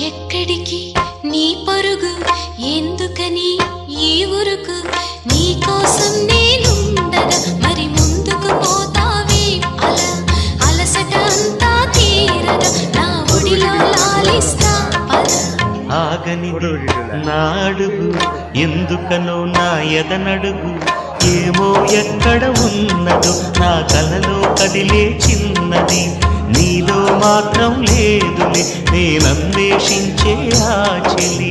ఎక్కడికి నీ పరుగు ఎందుకని ఈ ఉరుకు నీ కోసం నేనుండగా మరి ముందుకు పోతావే అలా అలసట అంతా తీరగా నా ఒడిలో లాలిస్తా ఆగనిది నా అడుగు ఎందుకనో నా ఎదనడుగు ఏమో ఎక్కడ ఉన్నదో నా కలలో కదిలే చిన్నది నీలో మాత్రం లేదులే నేనన్వేషించే ఆ చెలి